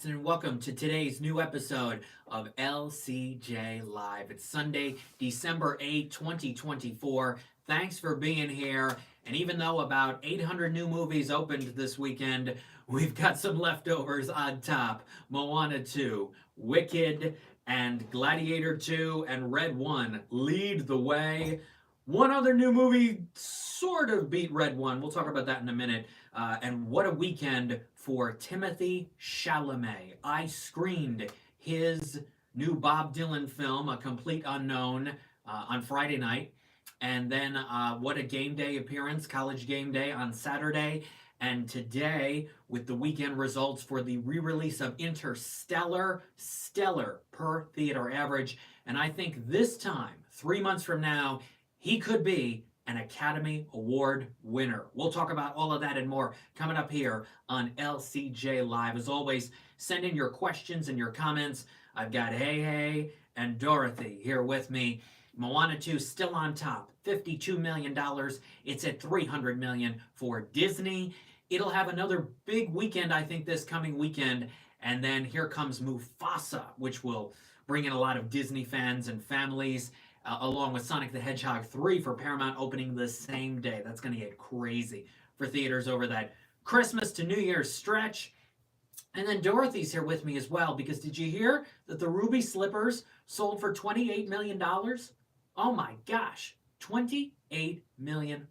And welcome to today's new episode of LCJ Live. It's Sunday, December 8th, 2024. Thanks for being here. And even though about 800 new movies opened this weekend, we've got some leftovers on top. Moana 2, Wicked, and Gladiator 2, and Red 1 lead the way. One other new movie sort of beat Red 1. We'll talk about that in a minute. And what a weekend for Timothee Chalamet. I screened his new Bob Dylan film, A Complete Unknown, on Friday night. And then what a game day appearance, college game day on Saturday. And today, with the weekend results for the re release of Interstellar, stellar per theater average. And I think this time, 3 months from now, he could be an Academy Award winner. We'll talk about all of that and more coming up here on LCJ Live. As always, send in your questions and your comments. I've got Hey and Dorothy here with me. Moana 2 still on top, $52 million. It's at $300 million for Disney. It'll have another big weekend, I think, this coming weekend. And then here comes Mufasa, which will bring in a lot of Disney fans and families. Along with Sonic the Hedgehog 3 for Paramount opening the same day. That's going to get crazy for theaters over that Christmas to New Year's stretch. And then Dorothy's here with me as well, because did you hear that the Ruby slippers sold for $28 million? Oh my gosh, $28 million.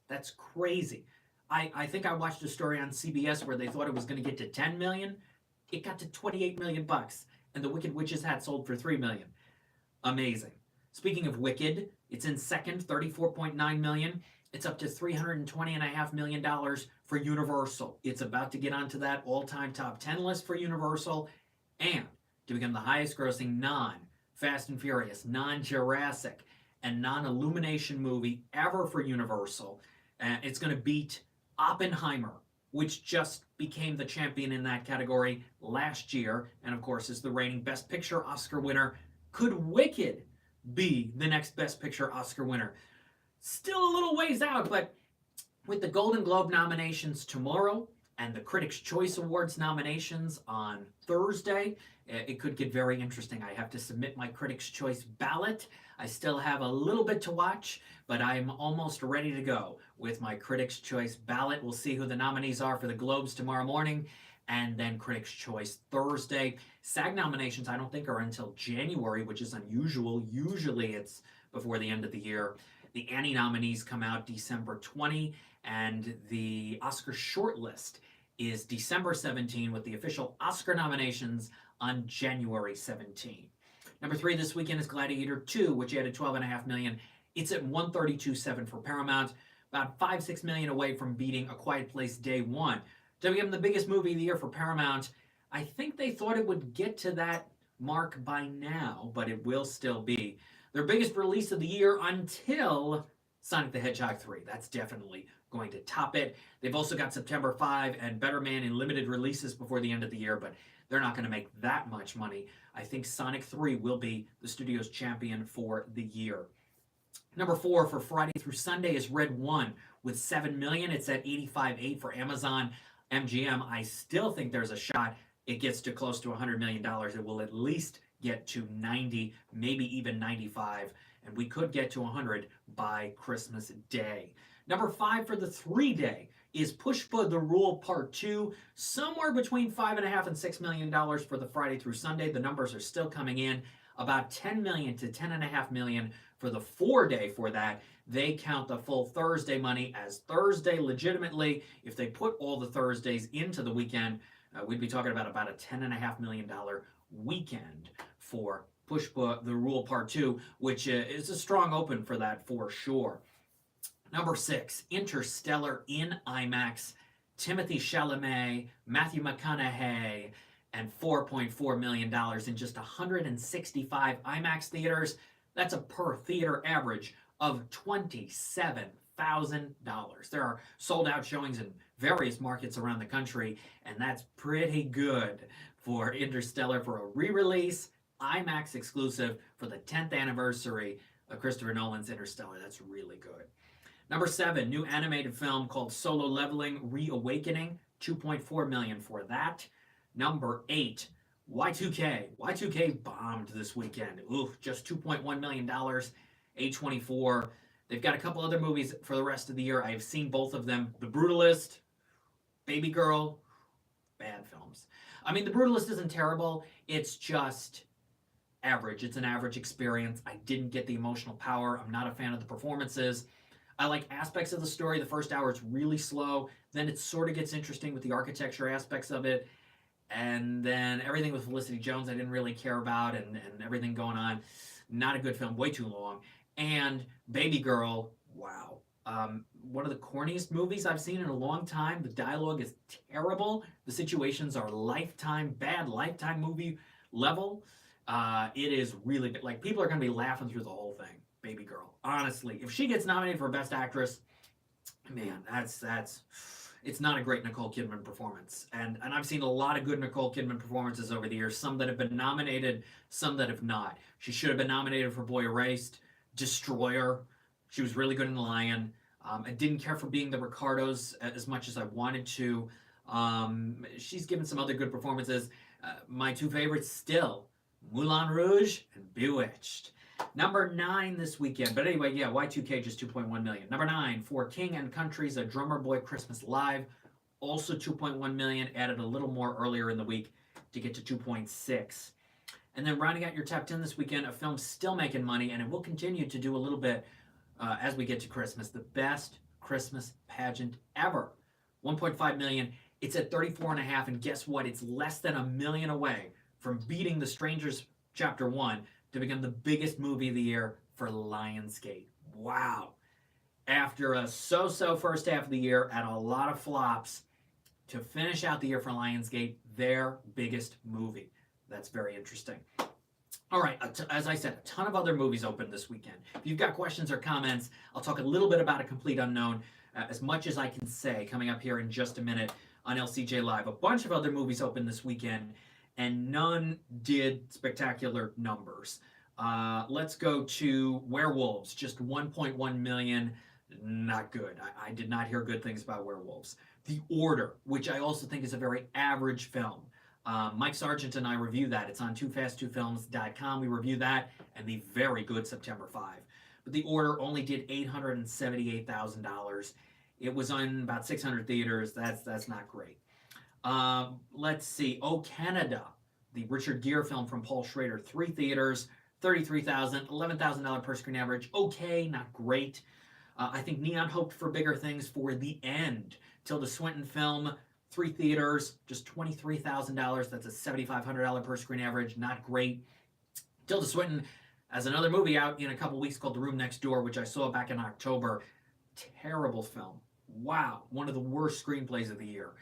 That's crazy. I think I watched a story on CBS where they thought it was going to get to 10 million. It got to 28 million bucks, and the Wicked Witch's hat sold for 3 million. Amazing. Speaking of Wicked, it's in second, $34.9 million. It's up to $320.5 million for Universal. It's about to get onto that all-time top 10 list for Universal and to become the highest grossing non-Fast and Furious, non-Jurassic, and non-Illumination movie ever for Universal. It's going to beat Oppenheimer, which just became the champion in that category last year, and of course is the reigning Best Picture Oscar winner. Could Wicked be the next Best Picture Oscar winner? Still a little ways out, but with the Golden Globe nominations tomorrow and the Critics' Choice Awards nominations on Thursday, it could get very interesting. I have to submit my Critics' Choice ballot. I still have a little bit to watch, but I'm almost ready to go with my Critics' Choice ballot. We'll see who the nominees are for the Globes tomorrow morning, and then Critics' Choice Thursday. SAG nominations I don't think are until January, which is unusual. Usually it's before the end of the year. The Annie nominees come out December 20, and the Oscar shortlist is December 17, with the official Oscar nominations on January 17. Number 3 this weekend is Gladiator 2, which added $12.5 million. It's at $132.7 for Paramount, about $5-6 million away from beating A Quiet Place Day 1. To become the biggest movie of the year for Paramount. I think they thought it would get to that mark by now, but it will still be their biggest release of the year until Sonic the Hedgehog 3. That's definitely going to top it. They've also got September 5 and Better Man in limited releases before the end of the year, but they're not going to make that much money. I think Sonic 3 will be the studio's champion for the year. Number 4 for Friday through Sunday is Red 1 with $7 million. It's at $85.8 for Amazon MGM. I still think there's a shot it gets to close to $100 million. It will at least get to 90, maybe even 95, and we could get to 100 by Christmas Day. Number 5 for the 3-day is Pushpa the Rule Part 2, somewhere between $5.5 and $6 million for the Friday through Sunday. The numbers are still coming in, about 10 million to 10.5 million for the 4-day for that. They count the full Thursday money as Thursday legitimately. If they put all the Thursdays into the weekend, we'd be talking about a $10.5 million weekend for Pushpa the Rule Part 2, which is a strong open for that for sure. Number 6, Interstellar in IMAX. Timothee Chalamet, Matthew McConaughey, and $4.4 million in just 165 IMAX theaters. That's a per theater average of $27,000. There are sold out showings in various markets around the country, and that's pretty good for Interstellar for a re-release, IMAX exclusive for the 10th anniversary of Christopher Nolan's Interstellar. That's really good. Number 7, new animated film called Solo Leveling Reawakening, $2.4 million for that. Number 8, Y2K. Y2K bombed this weekend. Oof, just $2.1 million. A24. They've got a couple other movies for the rest of the year. I have seen both of them. The Brutalist, Baby Girl, bad films. I mean, The Brutalist isn't terrible. It's just average. It's an average experience. I didn't get the emotional power. I'm not a fan of the performances. I like aspects of the story. The first hour is really slow. Then it sort of gets interesting with the architecture aspects of it. And then everything with Felicity Jones I didn't really care about, and everything going on. Not a good film, way too long. And Baby Girl, wow. One of the corniest movies I've seen in a long time. The dialogue is terrible. The situations are bad Lifetime movie level. It is really, like, people are going to be laughing through the whole thing. Baby Girl. Honestly, if she gets nominated for Best Actress, man, that's it's not a great Nicole Kidman performance. And I've seen a lot of good Nicole Kidman performances over the years, some that have been nominated, some that have not. She should have been nominated for Boy Erased, Destroyer. She was really good in The Lion. I didn't care for Being the Ricardos as much as I wanted to. She's given some other good performances. My two favorites still, Moulin Rouge and Bewitched. Number 9 this weekend. But anyway, yeah, Y2K just 2.1 million. Number 9, For King and Country's A Drummer Boy Christmas Live, also 2.1 million, added a little more earlier in the week to get to 2.6. And then rounding out your top 10 this weekend, a film still making money, and it will continue to do a little bit as we get to Christmas. The Best Christmas Pageant Ever. 1.5 million. It's at 34.5, and guess what? It's less than a million away from beating The Strangers Chapter 1 to become the biggest movie of the year for Lionsgate. Wow. After a so-so first half of the year and a lot of flops, to finish out the year for Lionsgate, their biggest movie. That's very interesting. All right, as I said, a ton of other movies open this weekend. If you've got questions or comments, I'll talk a little bit about A Complete Unknown, as much as I can say, coming up here in just a minute on LCJ Live. A bunch of other movies open this weekend, and none did spectacular numbers. Let's go to Werewolves, just 1.1 million. Not good. I did not hear good things about Werewolves. The Order, which I also think is a very average film. Mike Sargent and I review that. It's on toofast2films.com. We review that and the very good September 5. But The Order only did $878,000. It was on about 600 theaters. That's not great. Let's see. Oh Canada, the Richard Gere film from Paul Schrader. 3 theaters, $33,000, $11,000 per screen average. Okay, not great. I think Neon hoped for bigger things for The End. Tilda Swinton film, 3 theaters, just $23,000. That's a $7,500 per screen average. Not great. Tilda Swinton has another movie out in a couple weeks called The Room Next Door, which I saw back in October. Terrible film. Wow, one of the worst screenplays of the year.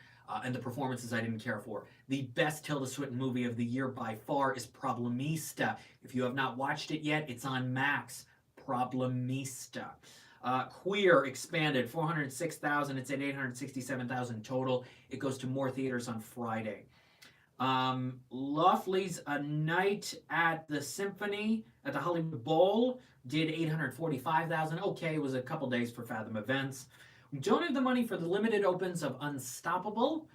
And the performances I didn't care for. The best Tilda Swinton movie of the year by far is Problemista. If you have not watched it yet, it's on Max. Problemista. Queer expanded 406,000. It's at 867,000 total. It goes to more theaters on Friday. Lovely's A Night at the Symphony at the Hollywood Bowl did 845,000. Okay, it was a couple days for Fathom Events. We don't have the money for the limited opens of Unstoppable,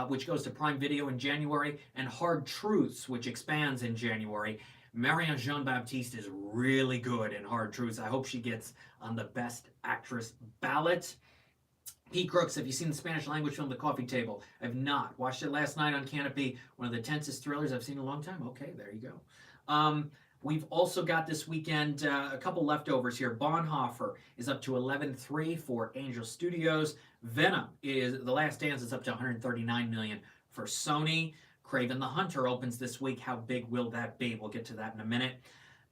which goes to Prime Video in January, and Hard Truths, which expands in January. Marianne Jean-Baptiste is really good in Hard Truths. I hope she gets on the Best Actress ballot. Pete Crooks, have you seen the Spanish language film The Coffee Table? I've not. Watched it last night on Canopy. One of the tensest thrillers I've seen in a long time. Okay, there you go. We've also got this weekend a couple leftovers here. Bonhoeffer is up to 11.3 for Angel Studios. Venom is The Last Dance is up to 139 million for Sony. Craven the Hunter opens this week. How big will that be? We'll get to that in a minute.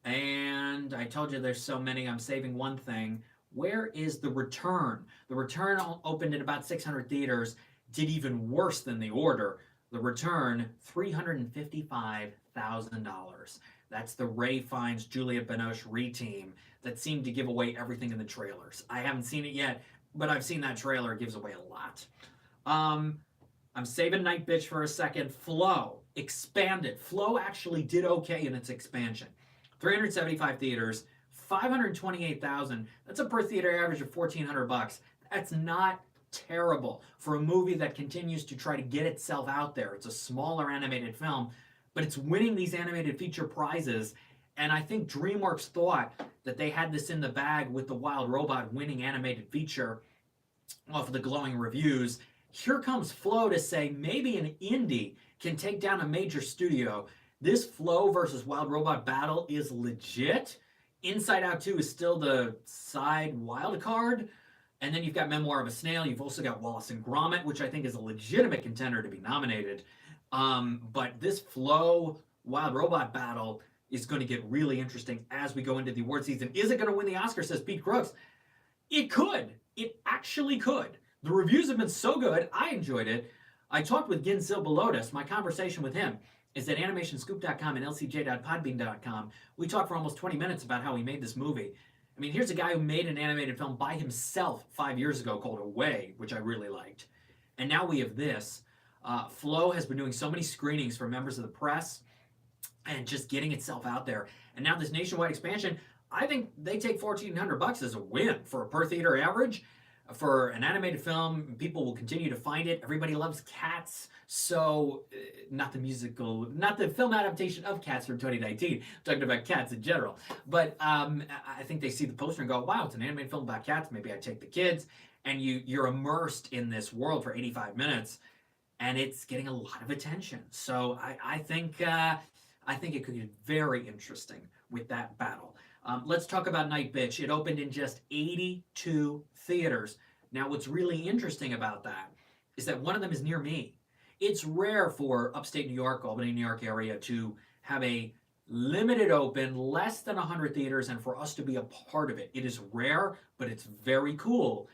And I told you there's so many. I'm saving one thing. Where is The Return? The Return opened at about 600 theaters. Did even worse than The Order. The Return, $355,000. That's the Ray Fiennes, Juliette Binoche re-team that seemed to give away everything in the trailers. I haven't seen it yet, but I've seen that trailer. It gives away a lot. I'm saving Night Bitch for a second. Flow expanded. Flow actually did okay in its expansion. 375 theaters, 528,000. That's a per theater average of $1,400. That's not terrible for a movie that continues to try to get itself out there. It's a smaller animated film, but it's winning these animated feature prizes. And I think DreamWorks thought that they had this in the bag with The Wild Robot winning animated feature off of the glowing reviews. Here comes Flo to say maybe an indie can take down a major studio. This Flo versus Wild Robot battle is legit. Inside Out 2 is still the side wild card. And then you've got Memoir of a Snail. You've also got Wallace and Gromit, which I think is a legitimate contender to be nominated. But this Flo Wild Robot battle is going to get really interesting as we go into the award season. Is it going to win the Oscar, says Pete Crooks? It could. It actually could. The reviews have been so good. I enjoyed it. I talked with Gin Silbalotis. My conversation with him is at animationscoop.com and lcj.podbean.com. We talked for almost 20 minutes about how he made this movie. I mean, here's a guy who made an animated film by himself 5 years ago called Away, which I really liked. And now we have this. Flo has been doing so many screenings for members of the press and just getting itself out there. And now this nationwide expansion, I think they take $1,400 as a win for a per theater average. For an animated film, people will continue to find it. Everybody loves Cats, so not the musical, not the film adaptation of Cats from 2019. I'm talking about Cats in general. But I think they see the poster and go, wow, it's an animated film about cats. Maybe I take the kids. And you're immersed in this world for 85 minutes, and it's getting a lot of attention. So I think it could get very interesting with that battle. Let's talk about Night Bitch. It opened in just 82 theaters. Now, what's really interesting about that is that one of them is near me. It's rare for upstate New York, Albany, New York area to have a limited open, less than 100 theaters, and for us to be a part of it. It is rare, but it's very cool.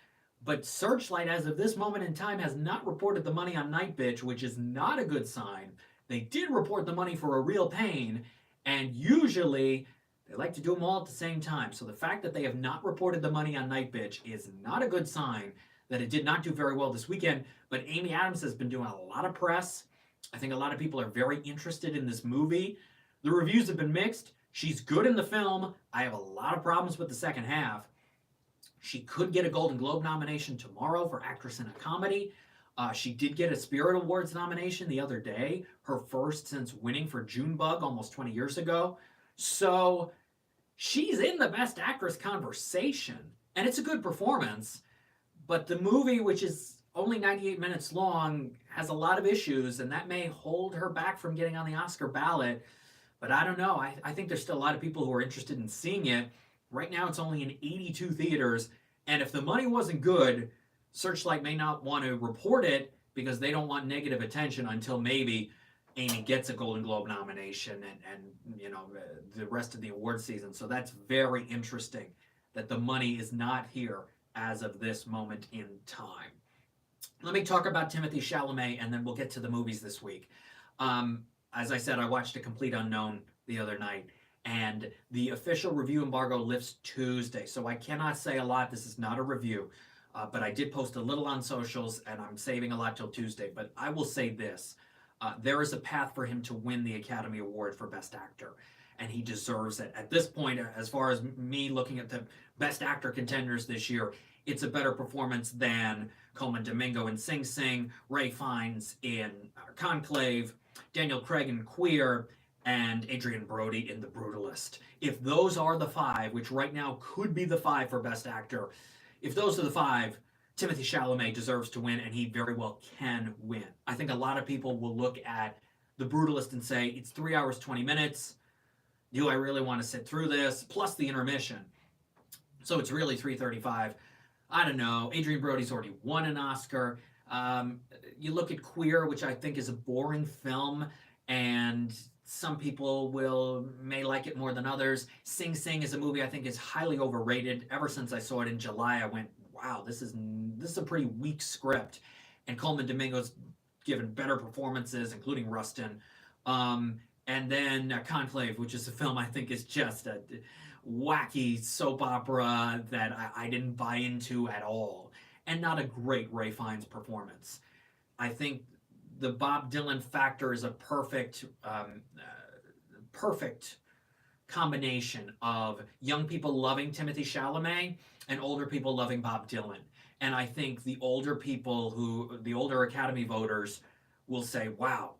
But Searchlight, as of this moment in time, has not reported the money on Night Bitch, which is not a good sign. They did report the money for A Real Pain, and usually they like to do them all at the same time. So the fact that they have not reported the money on Night Bitch is not a good sign that it did not do very well this weekend. But Amy Adams has been doing a lot of press. I think a lot of people are very interested in this movie. The reviews have been mixed. She's good in the film. I have a lot of problems with the second half. She could get a Golden Globe nomination tomorrow for Actress in a Comedy. She did get a Spirit Awards nomination the other day, her first since winning for Junebug almost 20 years ago. So she's in the Best Actress conversation, and it's a good performance. But the movie, which is only 98 minutes long, has a lot of issues, and that may hold her back from getting on the Oscar ballot. But I don't know. I think there's still a lot of people who are interested in seeing it. Right now, it's only in 82 theaters, and if the money wasn't good, Searchlight may not want to report it because they don't want negative attention until maybe Amy gets a Golden Globe nomination and you know, the rest of the award season. So that's very interesting that the money is not here as of this moment in time. Let me talk about Timothee Chalamet, and then we'll get to the movies this week. As I said, I watched A Complete Unknown the other night, and the official review embargo lifts Tuesday, so I cannot say a lot. This is not a review, but I did post a little on socials, and I'm saving a lot till Tuesday. But I will say this. There is a path for him to win the Academy Award for Best Actor, and he deserves it. At this point, as far as me looking at the Best Actor contenders this year, it's a better performance than Coleman Domingo in Sing Sing, Ray Fiennes in Conclave, Daniel Craig in Queer, and Adrian Brody in The Brutalist. If those are the five, which right now could be the five for Best Actor, if those are the five, Timothee Chalamet deserves to win, and he very well can win. I think a lot of people will look at The Brutalist and say, it's 3 hours, 20 minutes. Do I really want to sit through this? Plus the intermission. So it's really 3:35. I don't know. Adrian Brody's already won an Oscar. You look at Queer, which I think is a boring film, and some people may like it more than others. Sing Sing is a movie I think is highly overrated. Ever since I saw it in July, I went, wow, this is a pretty weak script. And Coleman Domingo's given better performances, including Rustin. And then Conclave, which is a film I think is just a wacky soap opera that I didn't buy into at all. And not a great Ray Fiennes performance. I think the Bob Dylan factor is a perfect combination of young people loving Timothée Chalamet and older people loving Bob Dylan. And I think the older Academy voters will say, wow,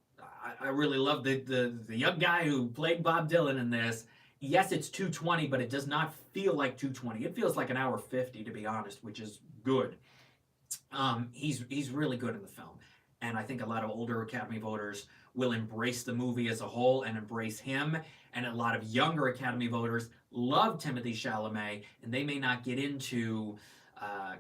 I really love the young guy who played Bob Dylan in this. Yes, it's 220, but it does not feel like 220. It feels like an hour 50, to be honest, which is good. He's really good in the film, and I think a lot of older Academy voters will embrace the movie as a whole and embrace him. And a lot of younger Academy voters love Timothée Chalamet, and they may not get into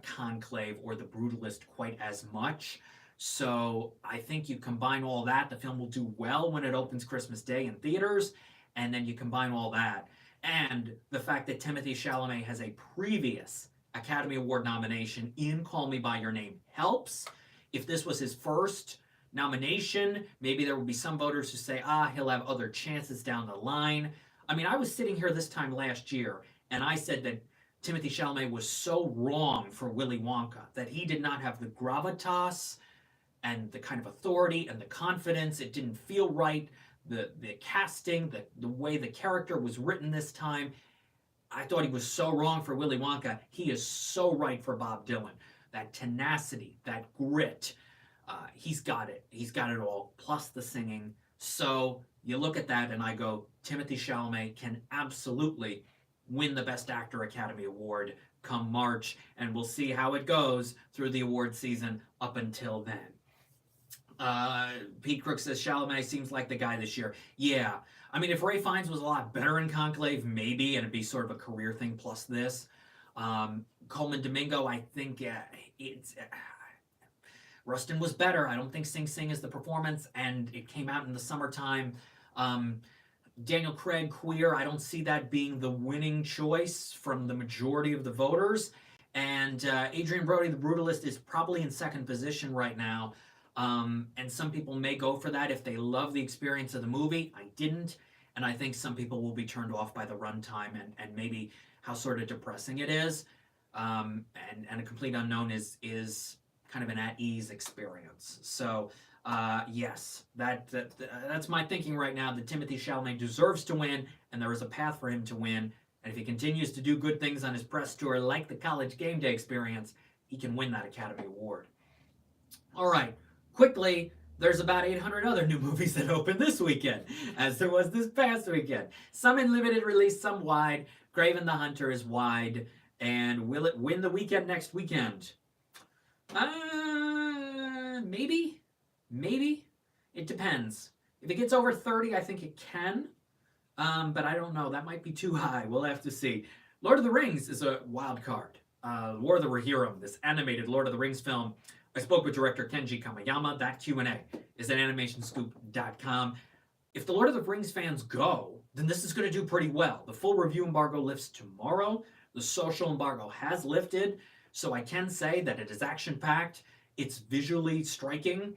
Conclave or The Brutalist quite as much. So I think you combine all that, the film will do well when it opens Christmas Day in theaters, and then you combine all that and the fact that Timothée Chalamet has a previous Academy Award nomination in Call Me By Your Name helps. If this was his first nomination, maybe there would be some voters who say, he'll have other chances down the line. I mean, I was sitting here this time last year, and I said that Timothée Chalamet was so wrong for Willy Wonka, that he did not have the gravitas and the kind of authority and the confidence. It didn't feel right. The casting, the way the character was written this time, I thought he was so wrong for Willy Wonka. He is so right for Bob Dylan. That tenacity, that grit, he's got it. He's got it all, plus the singing. So you look at that and I go, Timothée Chalamet can absolutely win the Best Actor Academy Award come March, and we'll see how it goes through the award season up until then. Pete Crook says Chalamet seems like the guy this year. Yeah. I mean, if Ray Fiennes was a lot better in Conclave, maybe, and it'd be sort of a career thing plus this. Coleman Domingo, I think it's... Rustin was better. I don't think Sing Sing is the performance, and it came out in the summertime. Daniel Craig, Queer, I don't see that being the winning choice from the majority of the voters. And Adrian Brody, The Brutalist, is probably in second position right now. And some people may go for that if they love the experience of the movie. I didn't. And I think some people will be turned off by the runtime and maybe how sort of depressing it is. And A Complete Unknown is kind of an at-ease experience. So, yes, that's my thinking right now, that Timothée Chalamet deserves to win, and there is a path for him to win. And if he continues to do good things on his press tour, like the College Game Day experience, he can win that Academy Award. All right. Quickly, there's about 800 other new movies that open this weekend, as there was this past weekend. Some in limited release, some wide. Craven the Hunter is wide. And will it win the weekend next weekend? Maybe. Maybe. It depends. If it gets over 30, I think it can. But I don't know. That might be too high. We'll have to see. Lord of the Rings is a wild card. War of the Rohirrim, this animated Lord of the Rings film. I spoke with director Kenji Kamayama. That Q&A is at animationscoop.com. If the Lord of the Rings fans go, then this is going to do pretty well. The full review embargo lifts tomorrow. The social embargo has lifted, so I can say that it is action-packed. It's visually striking.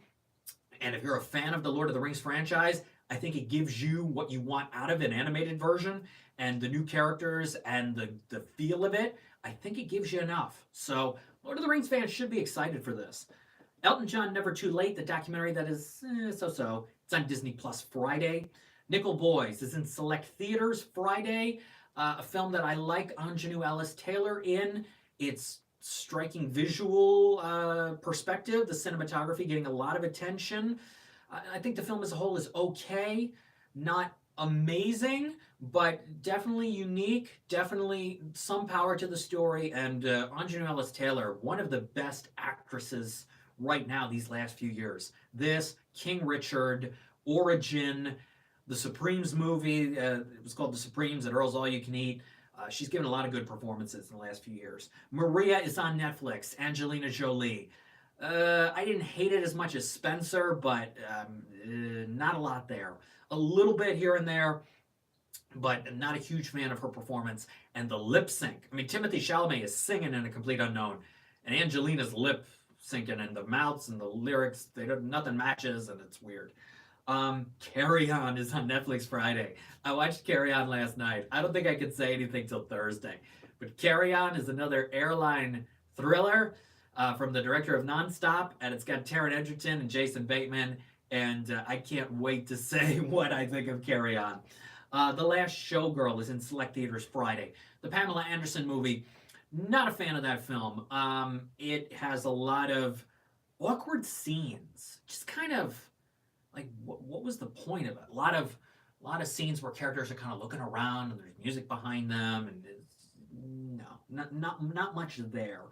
And if you're a fan of the Lord of the Rings franchise, I think it gives you what you want out of an animated version, and the new characters and the feel of it. I think it gives you enough. So Lord of the Rings fans should be excited for this. Elton John, Never Too Late, the documentary that is so-so. It's on Disney Plus Friday. Nickel Boys is in select theaters Friday. A film that I like Anjanou Ellis-Taylor in. It's striking visual perspective, the cinematography getting a lot of attention. I think the film as a whole is okay, not amazing, but definitely unique, definitely some power to the story, and Anjanou Ellis-Taylor, one of the best actresses right now these last few years. This, King Richard, Origin, the Supremes movie, it was called The Supremes at Earl's All You Can Eat. She's given a lot of good performances in the last few years. Maria is on Netflix, Angelina Jolie. I didn't hate it as much as Spencer, but not a lot there. A little bit here and there, but not a huge fan of her performance. And the lip sync. I mean, Timothée Chalamet is singing in A Complete Unknown, and Angelina's lip syncing, and the mouths and the lyrics, nothing matches, and it's weird. Carry On is on Netflix Friday. I watched Carry On last night. I don't think I could say anything till Thursday. But Carry On is another airline thriller from the director of Nonstop, and it's got Taron Egerton and Jason Bateman, and I can't wait to say what I think of Carry On. The Last Showgirl is in select theaters Friday. The Pamela Anderson movie, Not a fan of that film. It has a lot of awkward scenes. Just kind of like what was the point of it? A lot of scenes where characters are kind of looking around and there's music behind them, and no, not much there.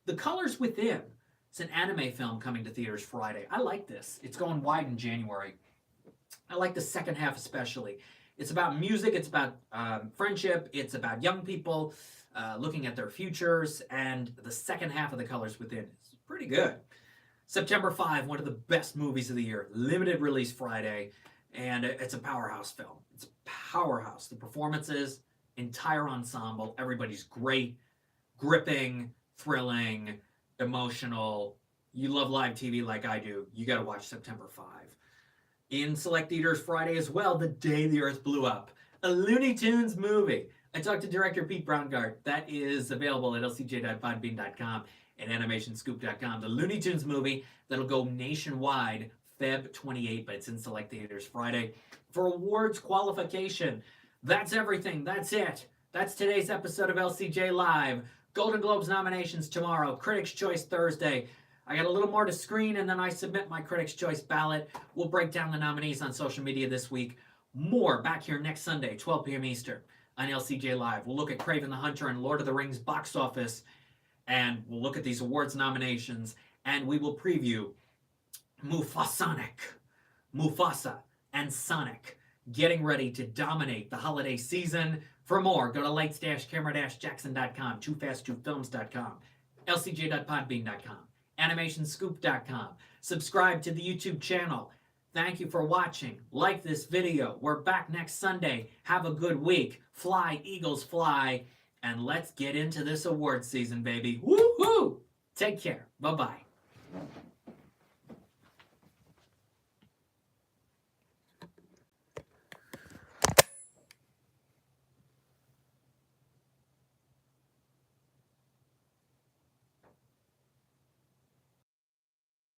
The Colors Within. It's an anime film coming to theaters Friday. I like this. It's going wide in January. I like the second half especially. It's about music. It's about friendship. It's about young people looking at their futures, and the second half of The Colors Within is pretty good. September 5, one of the best movies of the year. Limited release Friday, and it's a powerhouse film. It's a powerhouse. The performances, entire ensemble, everybody's great, gripping, thrilling, emotional. You love live TV like I do, you got to watch September 5. In select theaters Friday as well, The Day the Earth Blew Up, a Looney Tunes movie. I talked to director Pete Browngardt. That is available at lcj.podbean.com and animationscoop.com. The Looney Tunes movie that'll go nationwide Feb 28, but it's in select theaters Friday. For awards qualification, that's everything. That's it. That's today's episode of LCJ Live. Golden Globes nominations tomorrow, Critics' Choice Thursday. I got a little more to screen, and then I submit my Critics' Choice ballot. We'll break down the nominees on social media this week. More back here next Sunday, 12 p.m. Eastern on LCJ Live. We'll look at Kraven the Hunter and Lord of the Rings box office, and we'll look at these awards nominations, and we will preview Mufasa and Sonic getting ready to dominate the holiday season. For more, go to lights-camera-jackson.com, toofast2films.com, lcj.podbean.com, animationscoop.com. Subscribe to the YouTube channel. Thank you for watching. Like this video. We're back next Sunday. Have a good week. Fly, Eagles, fly. And let's get into this award season, baby. Woohoo! Take care. Bye-bye.